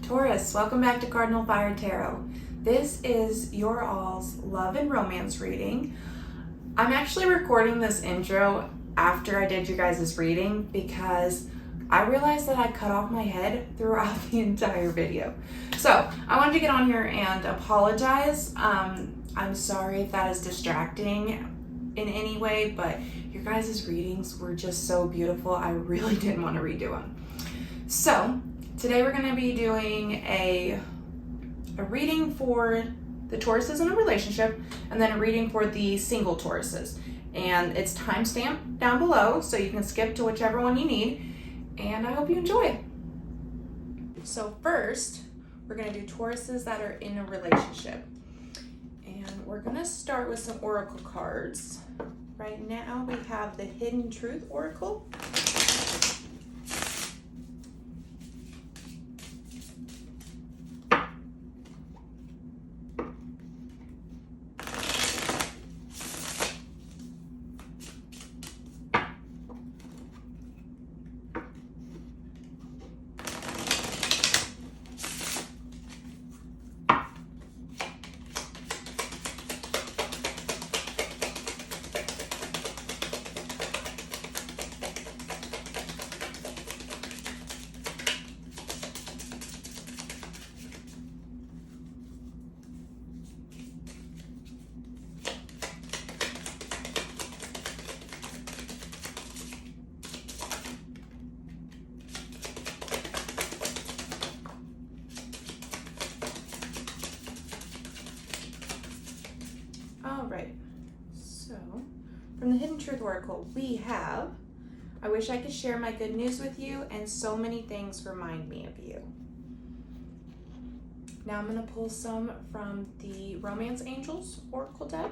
Taurus, welcome back to Cardinal Fire Tarot. This is your all's love and romance reading. I'm actually recording this intro after I did your guys' reading because I realized that I cut off my head throughout the entire video. So I wanted to get on here and apologize. I'm sorry if that is distracting in any way, but your guys' readings were just so beautiful. I really didn't want to redo them. So today we're going to be doing a reading for the Tauruses in a relationship and then a reading for the single Tauruses. And it's timestamped down below, so you can skip to whichever one you need. And I hope you enjoy. So first, we're going to do Tauruses that are in a relationship. And we're going to start with some oracle cards. Right now we have the Hidden Truth Oracle. All right, so from the Hidden Truth Oracle, we have, I wish I could share my good news with you, and so many things remind me of you. Now I'm going to pull some from the Romance Angels Oracle deck.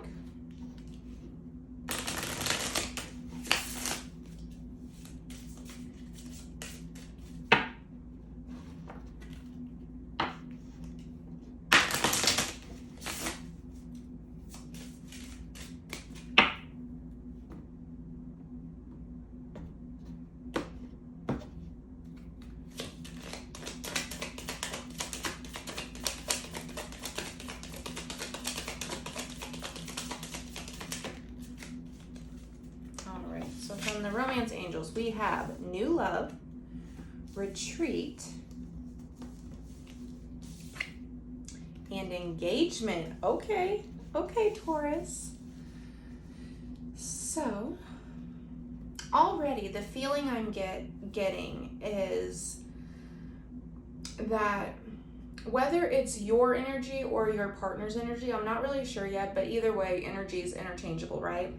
So from the Romance Angels, we have New Love, Retreat, and Engagement. Okay, Taurus. So already the feeling I'm getting is that whether it's your energy or your partner's energy, I'm not really sure yet, but either way, energy is interchangeable, right?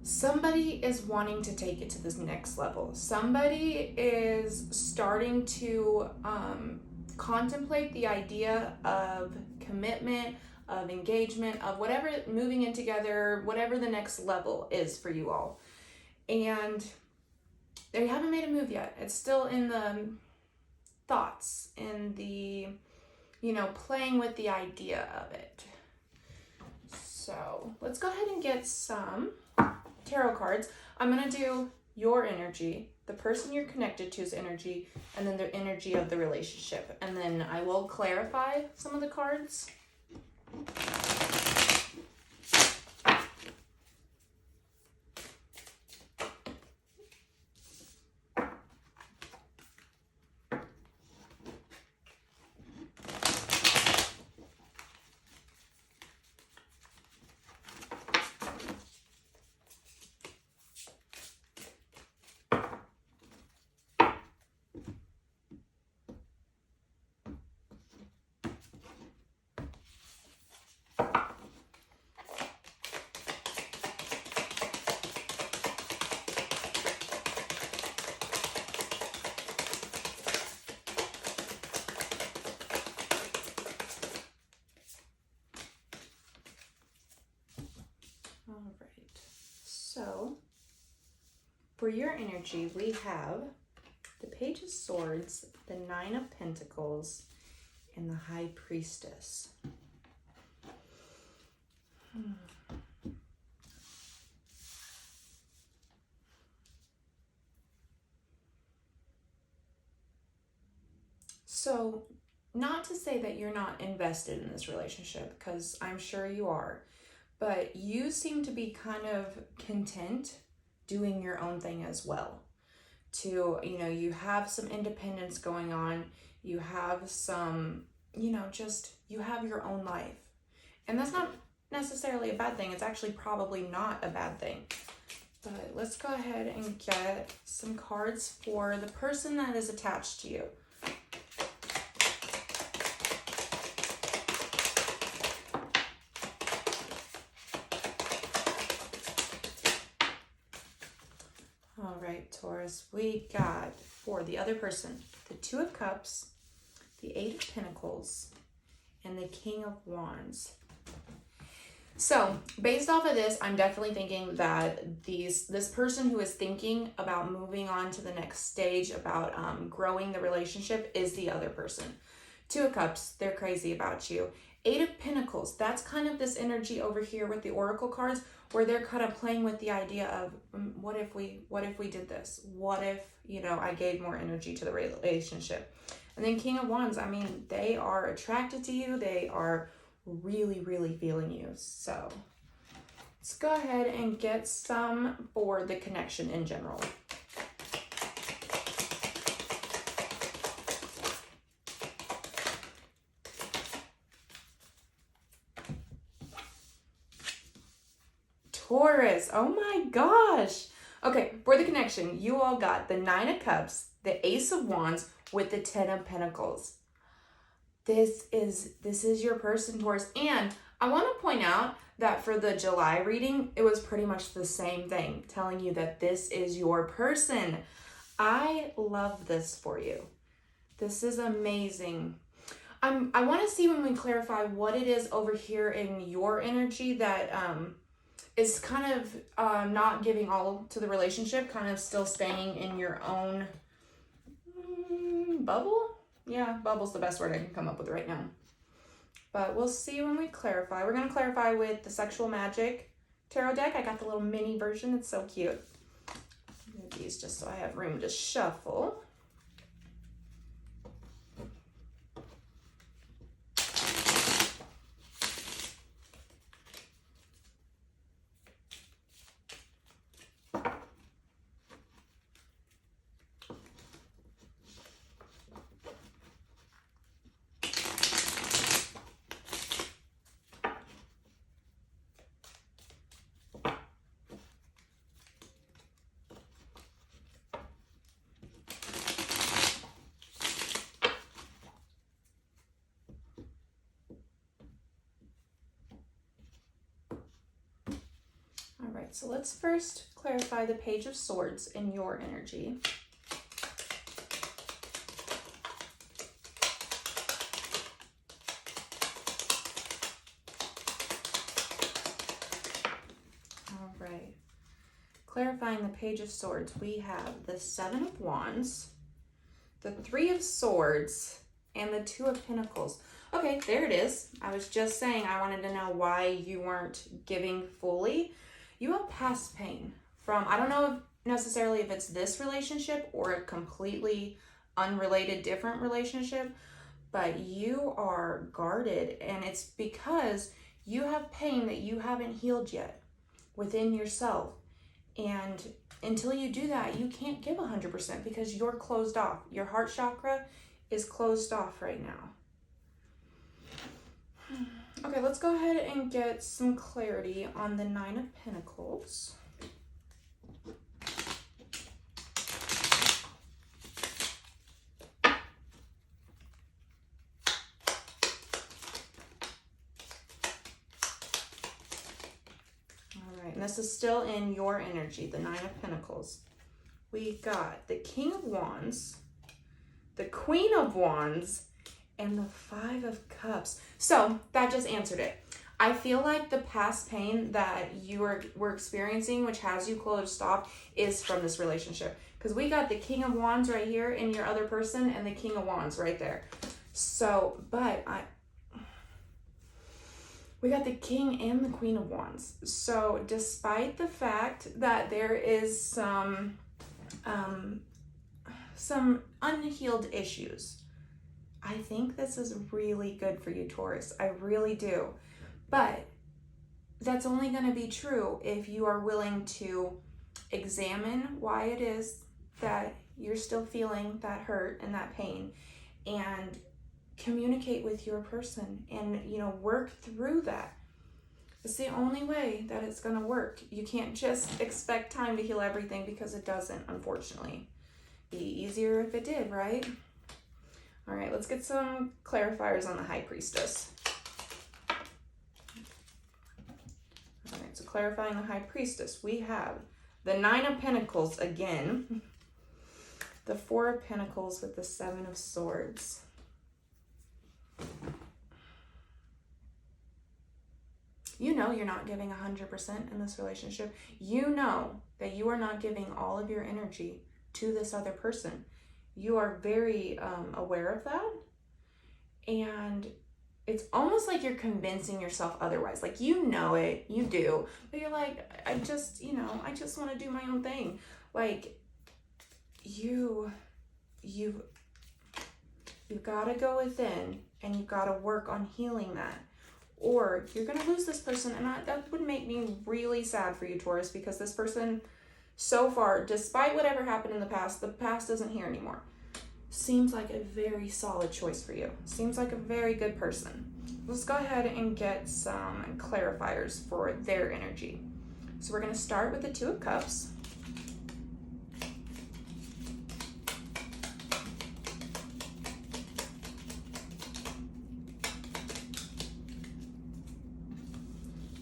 Somebody is wanting to take it to this next level. Somebody is starting to contemplate the idea of commitment, of engagement, of whatever, moving in together, whatever the next level is for you all. And they haven't made a move yet. It's still in the thoughts, in the, playing with the idea of it. So let's go ahead and get some tarot cards. I'm going to do your energy, the person you're connected to's energy, and then the energy of the relationship. And then I will clarify some of the cards. All right, so for your energy, we have the Page of Swords, the Nine of Pentacles, and the High Priestess. So, not to say that you're not invested in this relationship, because I'm sure you are, but you seem to be kind of content doing your own thing as well. You have some independence going on, you have some, you have your own life. And that's not necessarily a bad thing. It's actually probably not a bad thing. But let's go ahead and get some cards for the person that is attached to you. All right, Taurus, we got for the other person, the Two of Cups, the Eight of Pentacles, and the King of Wands. So based off of this, I'm definitely thinking that this person who is thinking about moving on to the next stage, about growing the relationship, is the other person. Two of Cups, they're crazy about you. Eight of Pentacles, that's kind of this energy over here with the Oracle cards, where they're kind of playing with the idea of what if we did this? What if, I gave more energy to the relationship? And then King of Wands, I mean, they are attracted to you. They are really, really feeling you. So let's go ahead and get some for the connection in general. Taurus, oh my gosh. Okay, for the connection, you all got the Nine of Cups, the Ace of Wands with the Ten of Pentacles. This is your person, Taurus. And I want to point out that for the July reading, it was pretty much the same thing, telling you that this is your person. I love this for you. This is amazing. I want to see when we clarify what it is over here in your energy that is kind of not giving all to the relationship, kind of still staying in your own bubble. Yeah, bubble's the best word I can come up with right now. But we'll see when we clarify. We're going to clarify with the Sexual Magic Tarot deck. I got the little mini version. It's so cute. Move these just so I have room to shuffle. So let's first clarify the Page of Swords in your energy. All right. Clarifying the Page of Swords, we have the Seven of Wands, the Three of Swords, and the Two of Pentacles. Okay, there it is. I was just saying I wanted to know why you weren't giving fully. You have past pain from, I don't know necessarily if it's this relationship or a completely unrelated different relationship, but you are guarded, and it's because you have pain that you haven't healed yet within yourself. And until you do that, you can't give 100% because you're closed off. Your heart chakra is closed off right now. Okay, let's go ahead and get some clarity on the Nine of Pentacles. All right, and this is still in your energy, the Nine of Pentacles. We got the King of Wands, the Queen of Wands, and the Five of Cups. So that just answered it. I feel like the past pain that you were experiencing, which has you closed off, is from this relationship. Because we got the King of Wands right here in your other person and the King of Wands right there. So, we got the King and the Queen of Wands. So despite the fact that there is some unhealed issues, think this is really good for you, Taurus. I really do. But that's only going to be true if you are willing to examine why it is that you're still feeling that hurt and that pain, and communicate with your person and, work through that. It's the only way that it's going to work. You can't just expect time to heal everything, because it doesn't, unfortunately. Be easier if it did, right? All right, let's get some clarifiers on the High Priestess. All right, so clarifying the High Priestess, we have the 9 of Pentacles again, the 4 of Pentacles with the 7 of Swords. You know you're not giving 100% in this relationship. You know that you are not giving all of your energy to this other person. You are very aware of that. And it's almost like you're convincing yourself otherwise. Like, you know it, you do. But you're like, I just want to do my own thing. Like, you've got to go within, and you've got to work on healing that. Or you're going to lose this person, and that would make me really sad for you, Taurus, because this person, so far, despite whatever happened in the past isn't here anymore. Seems like a very solid choice for you. Seems like a very good person. Let's go ahead and get some clarifiers for their energy. So we're going to start with the 2 of Cups.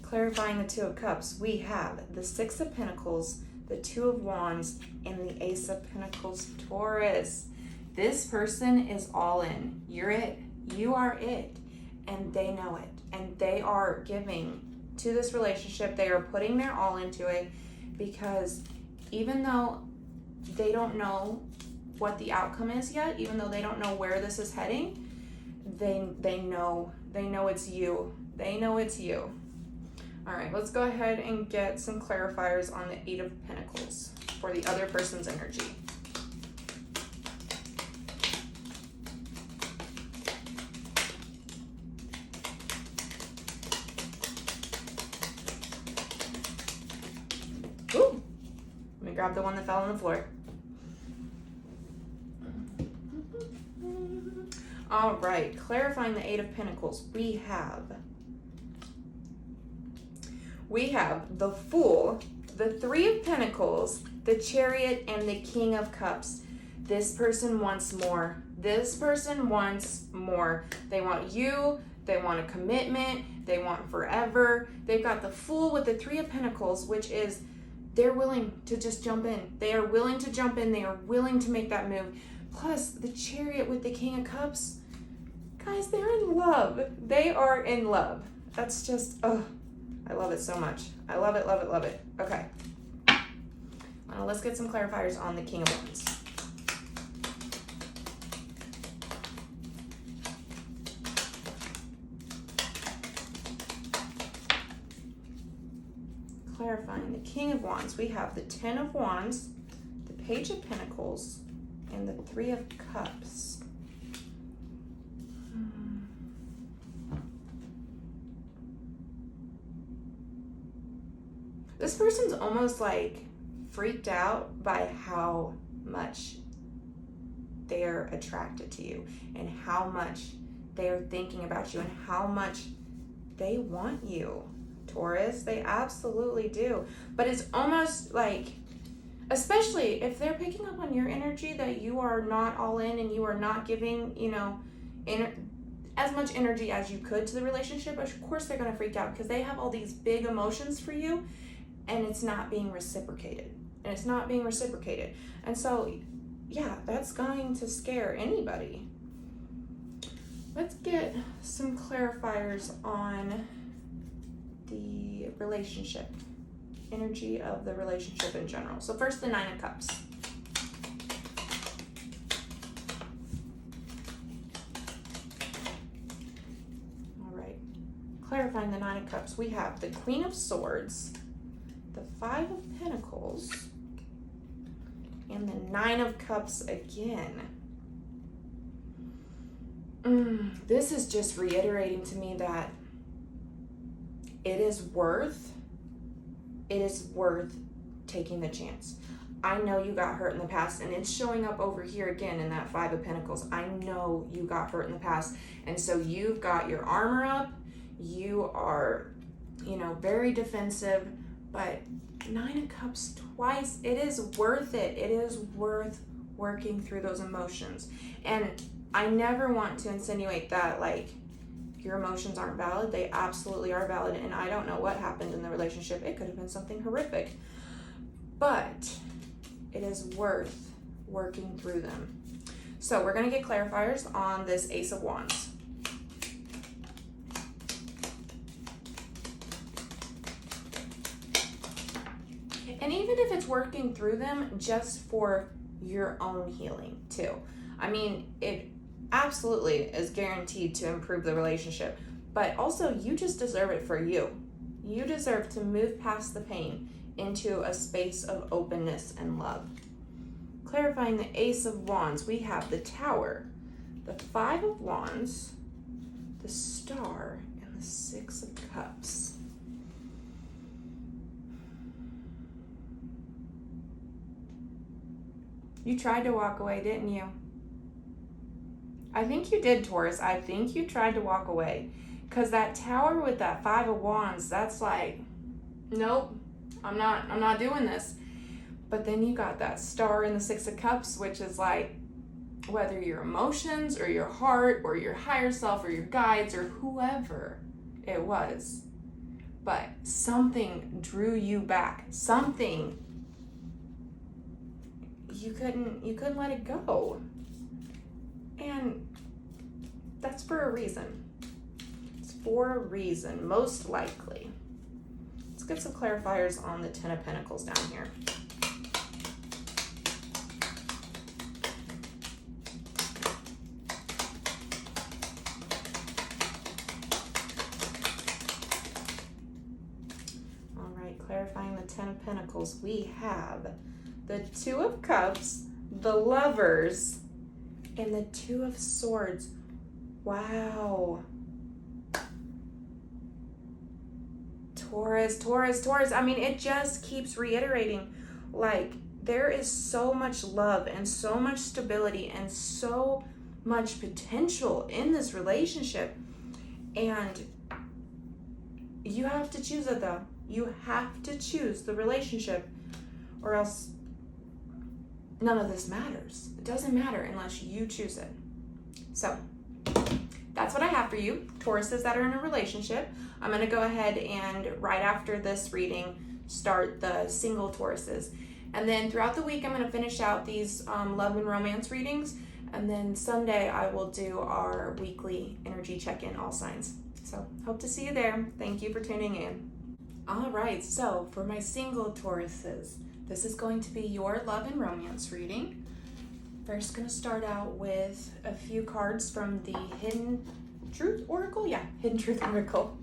Clarifying the 2 of Cups, we have the 6 of Pentacles, the 2 of Wands, and the Ace of Pentacles, Taurus. This person is all in. You're it. You are it. And they know it. And they are giving to this relationship. They are putting their all into it, because even though they don't know what the outcome is yet, even though they don't know where this is heading, they know it's you. They know it's you. All right, let's go ahead and get some clarifiers on the 8 of Pentacles for the other person's energy. Ooh, let me grab the one that fell on the floor. All right, clarifying the 8 of Pentacles, we have the Fool, the 3 of Pentacles, the Chariot, and the King of Cups. This person wants more. This person wants more. They want you. They want a commitment. They want forever. They've got the Fool with the 3 of Pentacles, which is they're willing to just jump in. They are willing to jump in. They are willing to make that move. Plus, the Chariot with the King of Cups. Guys, they're in love. They are in love. That's just, I love it so much. I love it, love it, love it. Okay. Let's get some clarifiers on the King of Wands. Clarifying the King of Wands, we have the 10 of Wands, the Page of Pentacles, and the 3 of Cups. This person's almost like freaked out by how much they're attracted to you, and how much they're thinking about you, and how much they want you, Taurus. They absolutely do. But it's almost like, especially if they're picking up on your energy, that you are not all in and you are not giving, as much energy as you could to the relationship. Of course they're going to freak out, because they have all these big emotions for you, and it's not being reciprocated. And so, yeah, that's going to scare anybody. Let's get some clarifiers on the relationship, energy of the relationship in general. So first, the 9 of Cups. All right, clarifying the 9 of Cups, we have the Queen of Swords, the 5 of Pentacles, and the 9 of Cups again. This is just reiterating to me that it is worth taking the chance. I know you got hurt in the past, and it's showing up over here again in that Five of Pentacles. I know you got hurt in the past, and so you've got your armor up. You are, very defensive, but Nine of Cups twice, it is worth it. It is worth working through those emotions. And I never want to insinuate that, like, your emotions aren't valid. They absolutely are valid, and I don't know what happened in the relationship. It could have been something horrific, but it is worth working through them. So we're going to get clarifiers on this Ace of Wands. And even if it's working through them just for your own healing too. I mean, it absolutely is guaranteed to improve the relationship, but also you just deserve it for you. You deserve to move past the pain into a space of openness and love. Clarifying the Ace of Wands, we have the Tower, the Five of Wands, the Star, and the Six of Cups. You tried to walk away, didn't you? I think you did, Taurus. I think you tried to walk away. Because that Tower with that Five of Wands, that's like, nope, I'm not doing this. But then you got that Star and the Six of Cups, which is like, whether your emotions or your heart or your higher self or your guides or whoever it was, but something drew you back. Something. You couldn't let it go. And that's for a reason. It's for a reason, most likely. Let's get some clarifiers on the Ten of Pentacles down here. All right, clarifying the Ten of Pentacles, we have the Two of Cups, the Lovers, and the Two of Swords. Wow. Taurus. I mean, it just keeps reiterating, like, there is so much love and so much stability and so much potential in this relationship. And you have to choose it, though. You have to choose the relationship, or else none of this matters. It doesn't matter unless you choose it. So that's what I have for you, Tauruses that are in a relationship. I'm going to go ahead and right after this reading, start the single Tauruses. And then throughout the week, I'm going to finish out these love and romance readings. And then Sunday, I will do our weekly energy check-in, all signs. So hope to see you there. Thank you for tuning in. All right, so for my single Tauruses, this is going to be your love and romance reading. First, going to start out with a few cards from the Hidden Truth Oracle. Yeah, Hidden Truth Oracle.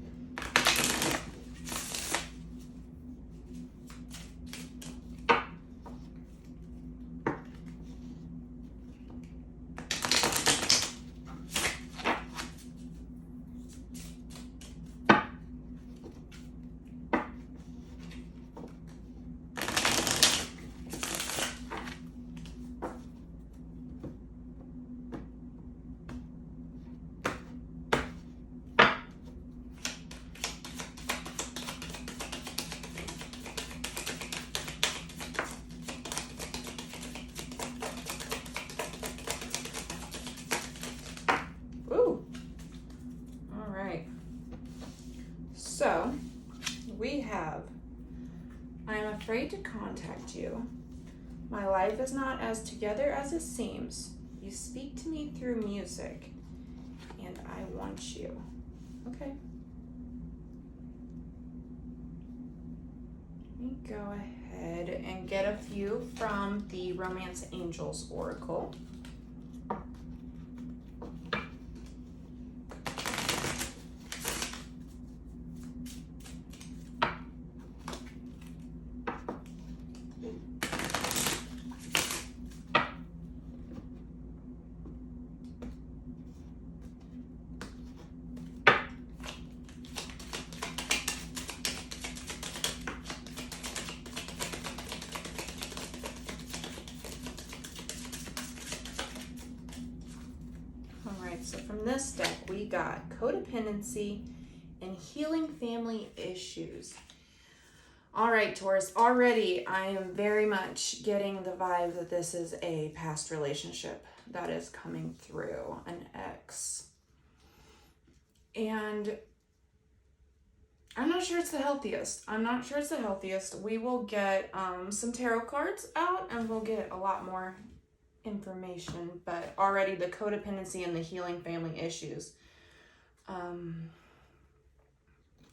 So, we have, I am afraid to contact you. My life is not as together as it seems. You speak to me through music, and I want you. Okay. Let me go ahead and get a few from the Romance Angels Oracle. right, so from this deck, we got codependency and healing family issues. All right, Taurus, already I am very much getting the vibe that this is a past relationship that is coming through, an ex. And I'm not sure it's the healthiest. We will get some tarot cards out and we'll get a lot more information, but already the codependency and the healing family issues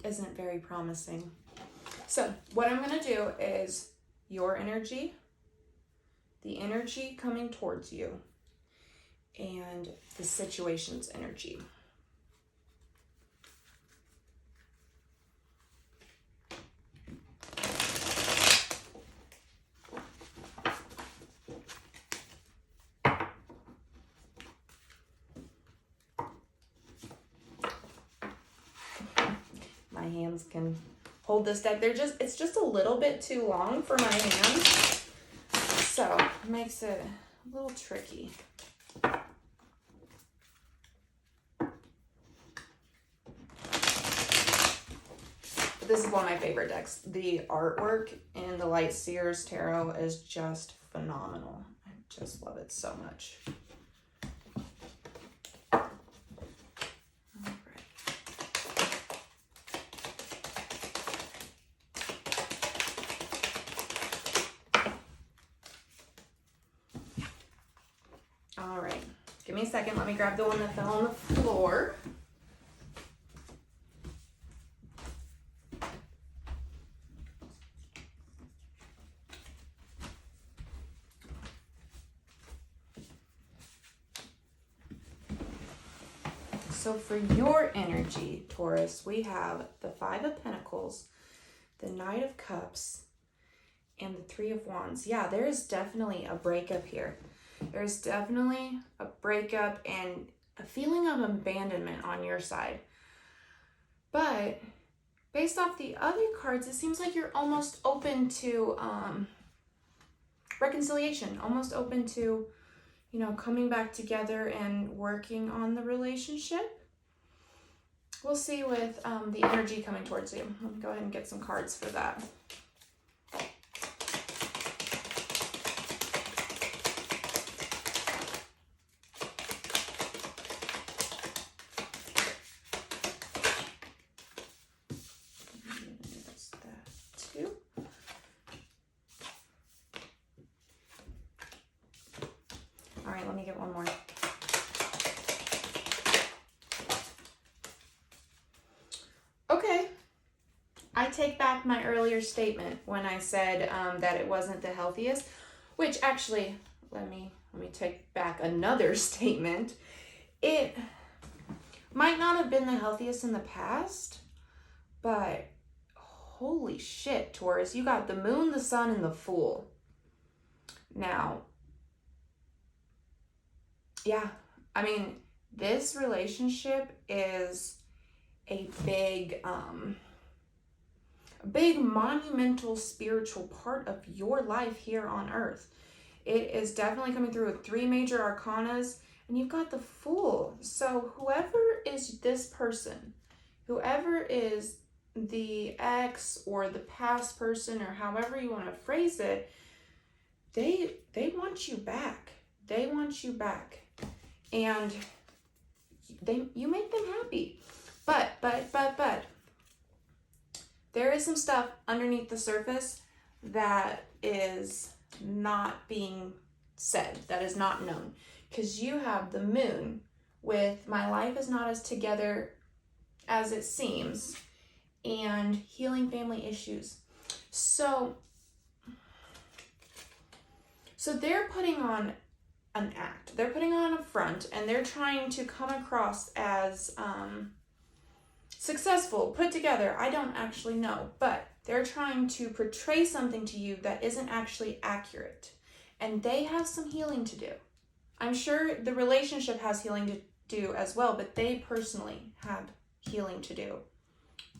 isn't very promising. So what I'm going to do is your energy, the energy coming towards you, and the situation's energy. My hands can hold this deck. It's just a little bit too long for my hands, so it makes it a little tricky. This is one of my favorite decks. The artwork in the Light Seers Tarot is just phenomenal. I just love it so much. All right, give me a second. Let me grab the one that fell on the floor. So for your energy, Taurus, we have the Five of Pentacles, the Knight of Cups, and the Three of Wands. Yeah, there is definitely a breakup here. There's definitely a breakup and a feeling of abandonment on your side. But based off the other cards, it seems like you're almost open to reconciliation, almost open to, you know, coming back together and working on the relationship. We'll see with the energy coming towards you. Let me go ahead and get some cards for that. All right, let me get one more. Okay, I take back my earlier statement when I said that it wasn't the healthiest, which actually, let me take back another statement. It might not have been the healthiest in the past, but holy shit, Taurus, you got the Moon, the Sun, and the Fool. Now, yeah, I mean, this relationship is a big monumental spiritual part of your life here on Earth. It is definitely coming through with 3 major arcanas, and you've got the Fool. So whoever is this person, whoever is the ex or the past person, or however you want to phrase it, they want you back. They want you back. And you make them happy. But there is some stuff underneath the surface that is not being said, that is not known. Because you have the Moon with my life is not as together as it seems, and healing family issues. So they're putting on an act. They're putting on a front, and they're trying to come across as successful, put together. I don't actually know, but they're trying to portray something to you that isn't actually accurate. And they have some healing to do. I'm sure the relationship has healing to do as well, but they personally have healing to do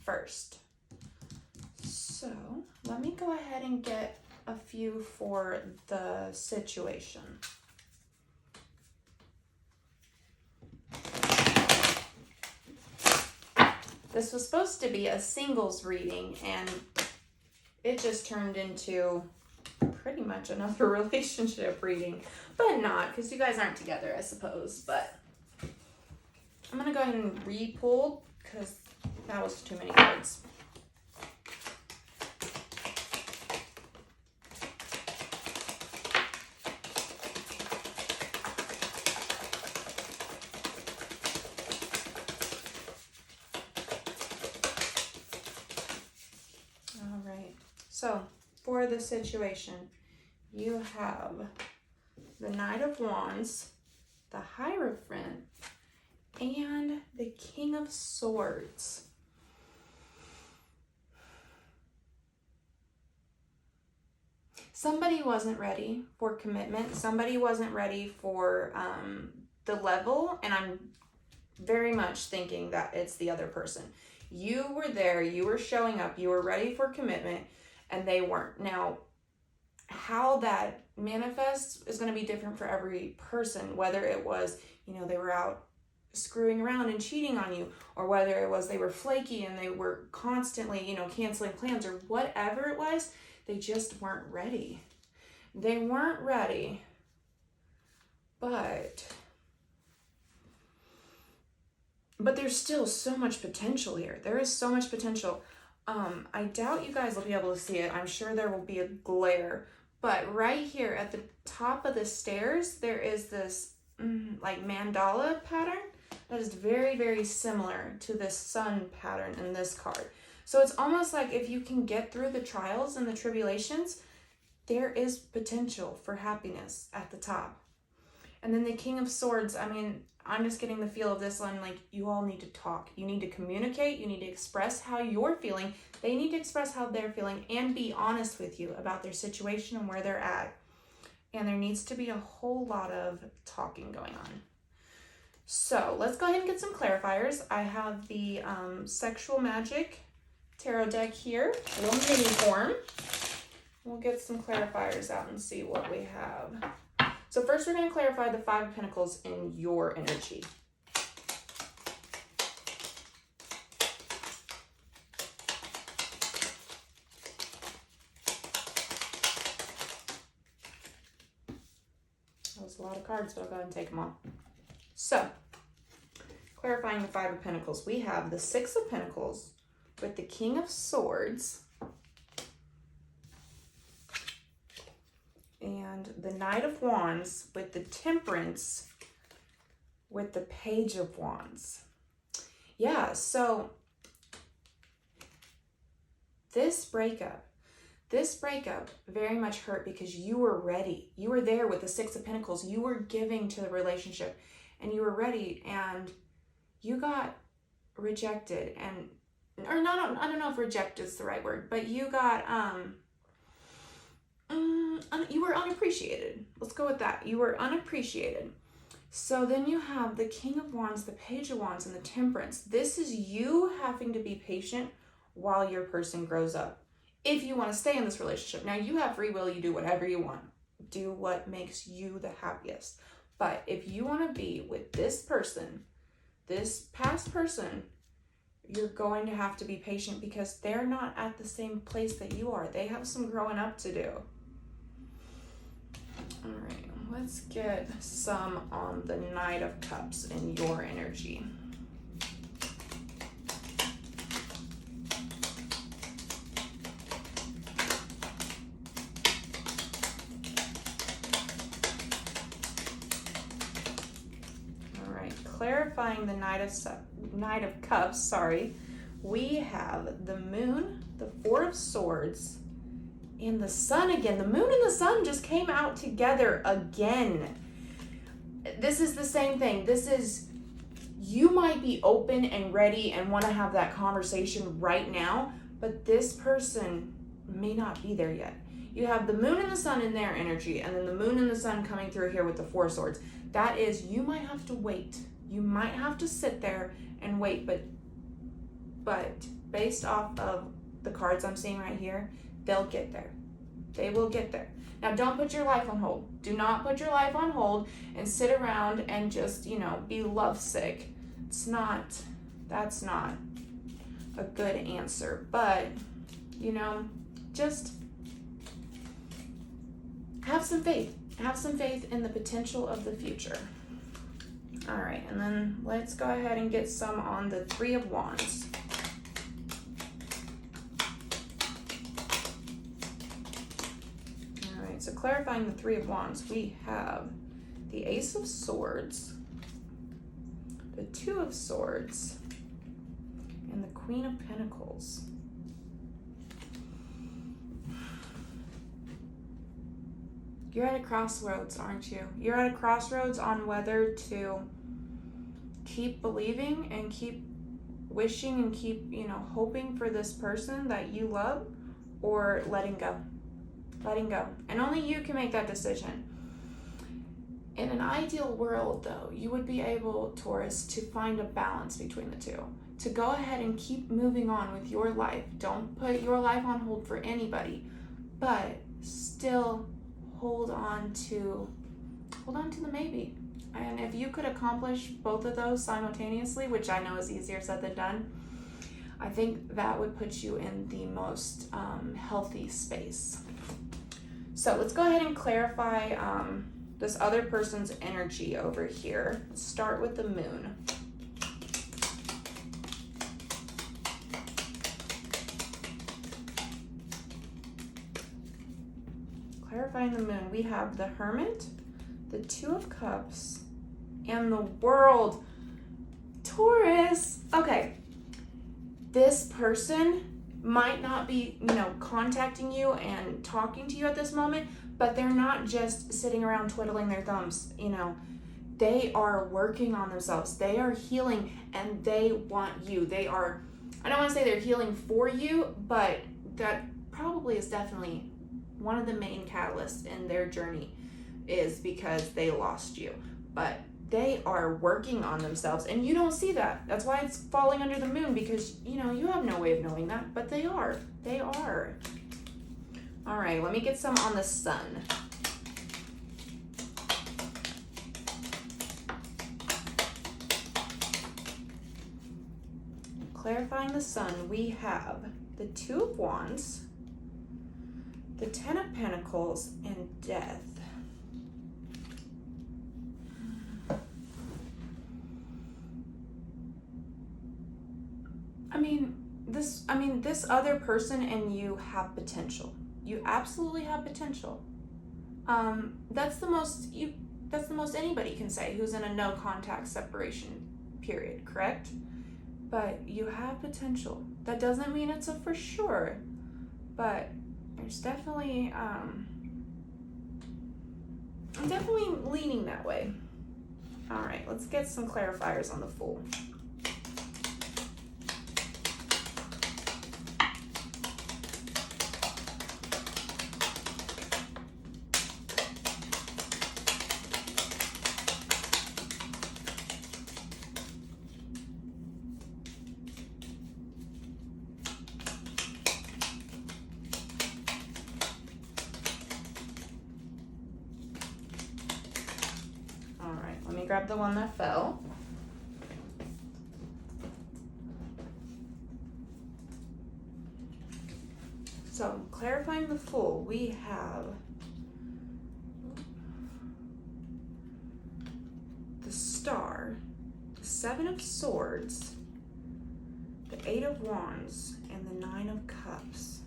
first. So let me go ahead and get a few for the situation. This was supposed to be a singles reading, and it just turned into pretty much another relationship reading, but not, because you guys aren't together, I suppose. But I'm going to go ahead and re-pull, because that was too many cards. All right, so for the situation, you have the Knight of Wands, the Hierophant, and the King of Swords. Somebody wasn't ready for commitment. Somebody wasn't ready for the level, and I'm very much thinking that it's the other person. You were there, you were showing up, you were ready for commitment, and they weren't. Now, how that manifests is going to be different for every person, whether it was, they were out screwing around and cheating on you, or whether it was they were flaky and they were constantly, canceling plans, or whatever it was, they just weren't ready. They weren't ready, but there's still so much potential here. There is so much potential. I doubt you guys will be able to see it. I'm sure there will be a glare, but right here at the top of the stairs, there is this like mandala pattern that is very, very similar to this sun pattern in this card. So it's almost like if you can get through the trials and the tribulations, there is potential for happiness at the top. And then the King of Swords, I'm just getting the feel of this one, like you all need to talk. You need to communicate. You need to express how you're feeling. They need to express how they're feeling and be honest with you about their situation and where they're at. And there needs to be a whole lot of talking going on. So let's go ahead and get some clarifiers. I have the Sexual Magic Tarot deck here, a little mini form. We'll get some clarifiers out and see what we have. So first we're going to clarify the Five of Pentacles in your energy. That was a lot of cards, but I'll go ahead and take them all. So, clarifying the Five of Pentacles, we have the Six of Pentacles with the King of Swords and the Knight of Wands with the Temperance with the Page of Wands. Yeah, so this breakup very much hurt because you were ready. You were there with the Six of Pentacles. You were giving to the relationship and you were ready, and you got rejected, or not, I don't know if reject is the right word, but you got, you were unappreciated. Let's go with that. You were unappreciated. So then you have the King of Wands, the Page of Wands, and the Temperance. This is you having to be patient while your person grows up. If you want to stay in this relationship. Now, you have free will. You do whatever you want. Do what makes you the happiest. But if you want to be with this person, this past person, you're going to have to be patient because they're not at the same place that you are. They have some growing up to do. All right, let's get some on the Knight of Cups in your energy. Clarifying the Knight of Cups, we have the Moon, the Four of Swords, and the Sun again. The Moon and the Sun just came out together again. This is the same thing. This is, you might be open and ready and want to have that conversation right now, but this person may not be there yet. You have the Moon and the Sun in their energy, and then the Moon and the Sun coming through here with the Four of Swords. That is, you might have to wait. You might have to sit there and wait, but based off of the cards I'm seeing right here, they'll get there. They will get there. Now, don't put your life on hold. Do not put your life on hold and sit around and just, be lovesick. That's not a good answer, but just have some faith. Have some faith in the potential of the future. All right, and then let's go ahead and get some on the Three of Wands. All right, so clarifying the Three of Wands, we have the Ace of Swords, the Two of Swords, and the Queen of Pentacles. You're at a crossroads, aren't you? You're at a crossroads on whether to keep believing and keep wishing and keep, hoping for this person that you love, or letting go. Letting go. And only you can make that decision. In an ideal world, though, you would be able, Taurus, to find a balance between the two. To go ahead and keep moving on with your life. Don't put your life on hold for anybody, but still hold on to the maybe. And if you could accomplish both of those simultaneously, which I know is easier said than done, I think that would put you in the most healthy space. So let's go ahead and clarify this other person's energy over here. Let's start with the Moon. Clarifying the Moon, we have the Hermit, the Two of Cups, and the World. Taurus, okay, this person might not be, contacting you and talking to you at this moment, but they're not just sitting around twiddling their thumbs, They are working on themselves. They are healing, and they want you. I don't want to say they're healing for you, but that probably is definitely one of the main catalysts in their journey, is because they lost you. But they are working on themselves, and you don't see that. That's why it's falling under the Moon, because you have no way of knowing that, but they are. All right, let me get some on the Sun. Clarifying the Sun, we have the Two of Wands, the Ten of Pentacles, and Death. This other person and you have potential. You absolutely have potential. That's the most anybody can say who's in a no contact separation period, correct? But you have potential. That doesn't mean it's a for sure, but there's definitely, I'm definitely leaning that way. All right, let's get some clarifiers on the Fool. Let me grab the one that fell. So, clarifying the Fool, we have the Star, the Seven of Swords, the Eight of Wands, and the Nine of Cups.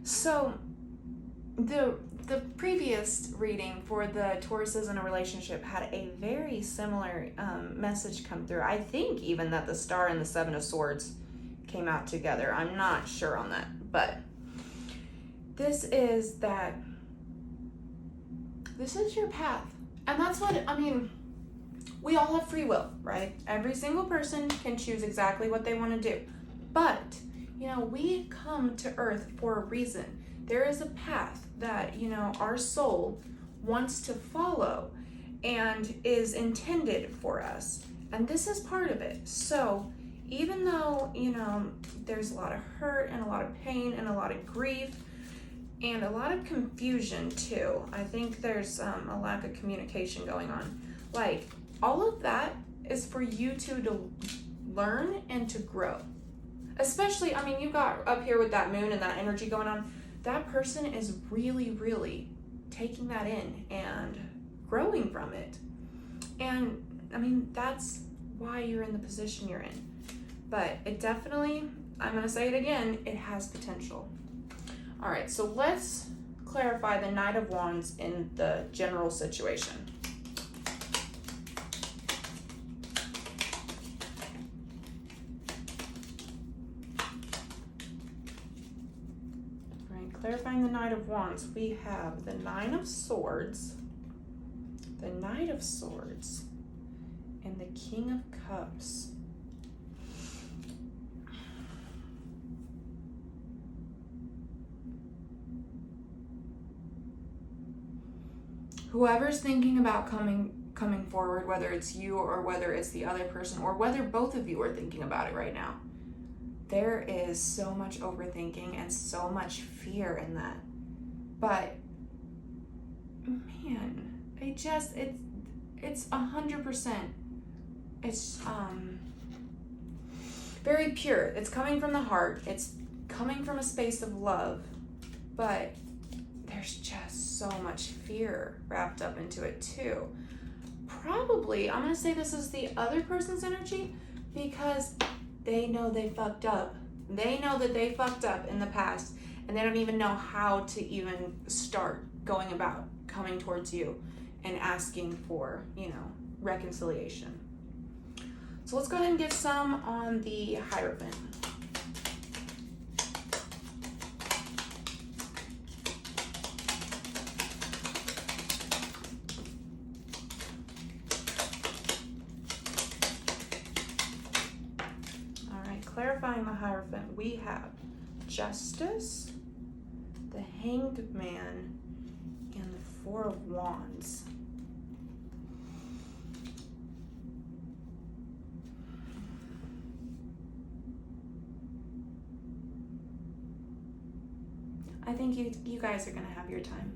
So the previous reading for the Tauruses in a relationship had a very similar message come through. I think even that the Star and the Seven of Swords came out together. I'm not sure on that, but this is your path. And that's what, we all have free will, right? Every single person can choose exactly what they want to do. But we come to Earth for a reason. There is a path that, our soul wants to follow and is intended for us. And this is part of it. So even though, you know, there's a lot of hurt and a lot of pain and a lot of grief and a lot of confusion too. I think there's a lack of communication going on. Like, all of that is for you two to learn and to grow. Especially, I mean, you got up here with that moon and that energy going on. That person is really, really taking that in and growing from it. And I mean, that's why you're in the position you're in. But it definitely, I'm going to say it again, it has potential. All right, so let's clarify the Knight of Wands in the general situation. All right, clarifying the Knight of Wands, we have the Nine of Swords, the Knight of Swords, and the King of Cups. Whoever's thinking about coming forward, whether it's you or whether it's the other person or whether both of you are thinking about it right now, there is so much overthinking and so much fear in that. But man, it's 100%. It's very pure. It's coming from the heart. It's coming from a space of love, but there's just so much fear wrapped up into it too. Probably, I'm gonna say this is the other person's energy because they know they fucked up. They know that they fucked up in the past and they don't even know how to even start going about coming towards you and asking for, you know, reconciliation. So let's go ahead and get some on the Hierophant. Clarifying the Hierophant, we have Justice, the Hanged Man, and the Four of Wands. I think you guys are going to have your time.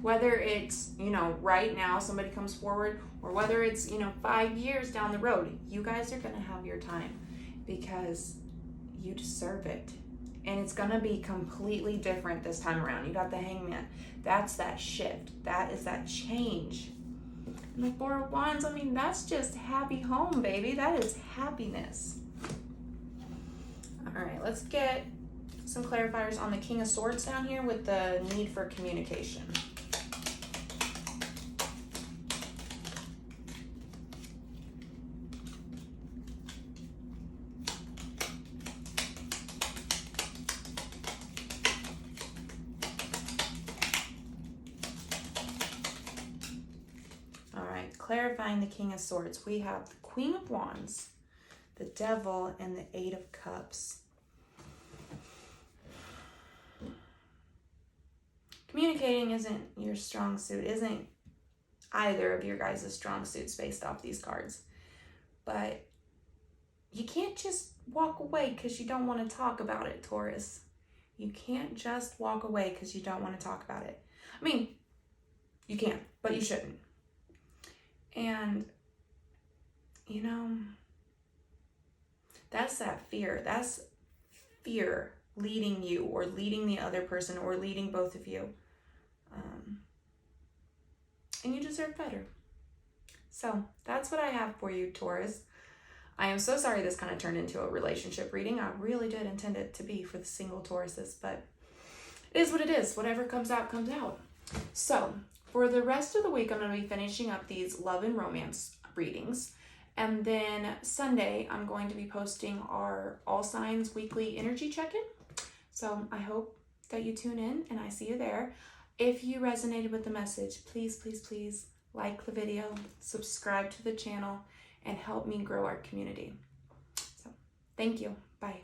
Whether it's, you know, right now somebody comes forward or whether it's, you know, 5 years down the road, you guys are going to have your time because you deserve it. And it's gonna be completely different this time around. You got the Hangman. That's that shift. That is that change. And the Four of Wands, I mean, that's just happy home, baby. That is happiness. All right, let's get some clarifiers on the King of Swords down here with the need for communication. Clarifying the King of Swords, we have the Queen of Wands, the Devil, and the Eight of Cups. Communicating isn't your strong suit, isn't either of your guys' strong suits based off these cards. But you can't just walk away because you don't want to talk about it, Taurus. You can't just walk away because you don't want to talk about it. I mean, you can, but you shouldn't. And, you know, that's that fear. That's fear leading you or leading the other person or leading both of you. And you deserve better. So that's what I have for you, Taurus. I am so sorry this kind of turned into a relationship reading. I really did intend it to be for the single Tauruses, but it is what it is. Whatever comes out, comes out. So for the rest of the week, I'm going to be finishing up these love and romance readings. And then Sunday, I'm going to be posting our All Signs weekly energy check-in. So I hope that you tune in and I see you there. If you resonated with the message, please, please, please like the video, subscribe to the channel, and help me grow our community. So thank you. Bye.